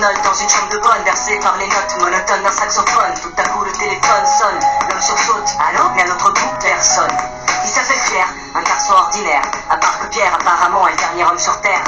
somnole dans une chambre de bonne, bercé par les notes monotones d'un saxophone. Tout à coup le téléphone sonne, l'homme sursaute. Allô? Mais à l'autre bout, personne. Il s'appelle Pierre, un garçon ordinaire. À part que Pierre, apparemment, est le dernier homme sur terre.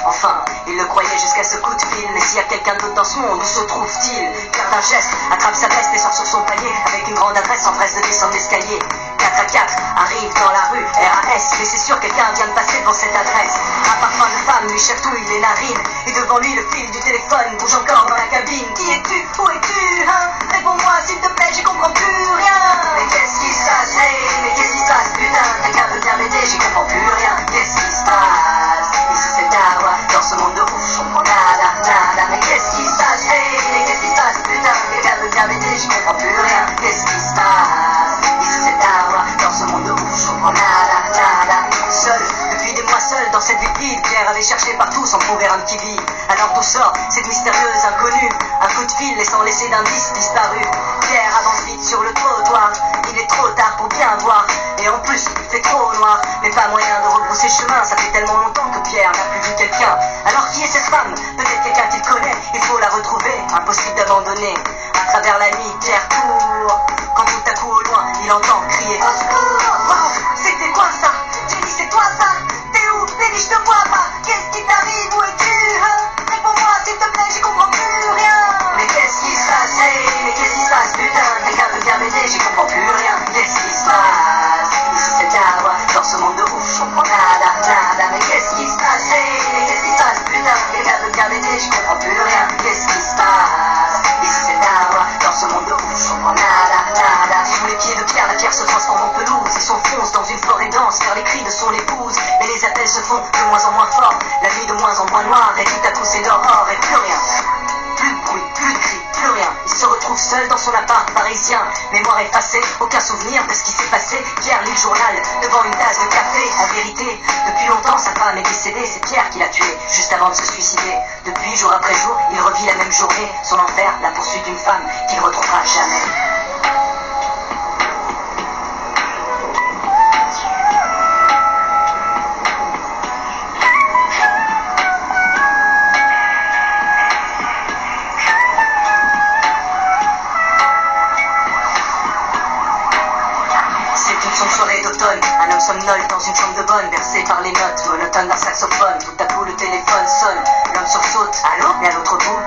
Enfin, il le croyait jusqu'à ce coup de fil. Mais s'il y a quelqu'un d'autre dans ce monde, où se trouve-t-il? Pierre d'un geste, attrape sa veste et sort sur son panier avec une grande adresse, s'empresse de descendre l'escalier. 4 à 4, arrive dans la rue, RAS. Mais c'est sûr, quelqu'un vient de passer devant cette adresse. Un parfum de femme lui chatouille les narines. Et devant lui, le fil du téléphone bouge encore dans la cabine. Qui es-tu? Où es-tu, hein? Réponds-moi s'il te plaît, j'y comprends plus rien. Mais qu'est-ce qui se passe? Hey, mais qu'est-ce qui se passe? Putain, quelqu'un veut bien m'aider, j'y comprends plus rien. Qu'est-ce qui se passe? Ici c'est Dawa, dans ce monde de ouf, je comprends nada, nada. Mais qu'est-ce qui se passe? Hey, mais qu'est-ce qui se passe? Putain, quelqu'un veut bien m'aider, j'y comprends plus rien. Qu'est-ce qui se passe? Ici c'est Dawa, dans ce monde de ouf, je comprends nada, nada. Seul, depuis des mois seul dans cette ville vide, Pierre avait cherché partout sans trouver un petit billet. Alors d'où sort cette mystérieuse inconnue? Un coup de fil laissant laisser d'indices disparus. Pierre avance vite sur le trottoir. Il est trop tard pour bien voir. Et en plus, il fait trop noir. Mais pas moyen de rebrousser chemin. Ça fait tellement longtemps que Pierre n'a plus vu quelqu'un. Alors qui est cette femme? Peut-être quelqu'un qu'il connaît. Il faut la retrouver. Impossible d'abandonner. À travers la nuit, Pierre court. Quand tout à coup au loin, il entend crier au secours. Wow, c'était quoi ça? J'ai dit c'est toi ça? T'es où? T'es dit je te vois pas. Qu'est-ce qui t'arrive? Où es-tu, hein? Réponds-moi s'il te plaît, j'y comprends plus rien. Mais qu'est-ce qui se passe? Hey, mais qu'est-ce qui se passe? Putain, quelqu'un veut bien m'aider, j'y comprends plus rien. Qu'est-ce qui se passe? Ici c'est Dawa, dans ce monde de ouf, je comprends nada, nada. Mais qu'est-ce qui se passe? Hey, mais qu'est-ce qui se passe? Putain, quelqu'un veut bien m'aider, j'y comprends plus rien. Qu'est-ce qui se passe? Ici c'est Dawa, dans ce monde de ouf, je comprends nada, nada. Sous les pieds de Pierre, la pierre se transforme en pelouse et s'enfonce dans une forêt dense vers les cris de son épouse. Et les appels se font de moins en moins forts, la nuit de moins en moins noire, et tout à coup c'est l'aurore et plus rien. Plus de bruit, plus de cris, plus rien. Il se retrouve seul dans son appart parisien. Mémoire effacée, aucun souvenir de ce qui s'est passé. Pierre lit le journal devant une tasse de café. En vérité, depuis longtemps sa femme est décédée. C'est Pierre qui l'a tué juste avant de se suicider. Depuis, jour après jour, il revit la même journée. Son enfer, la poursuite d'une femme qu'il retrouvera jamais. Une soirée d'automne, un homme somnole dans une chambre de bonne, bercé par les notes monotones d'un saxophone. Tout à coup le téléphone sonne, l'homme sursaute. Allô? Mais à l'autre bout,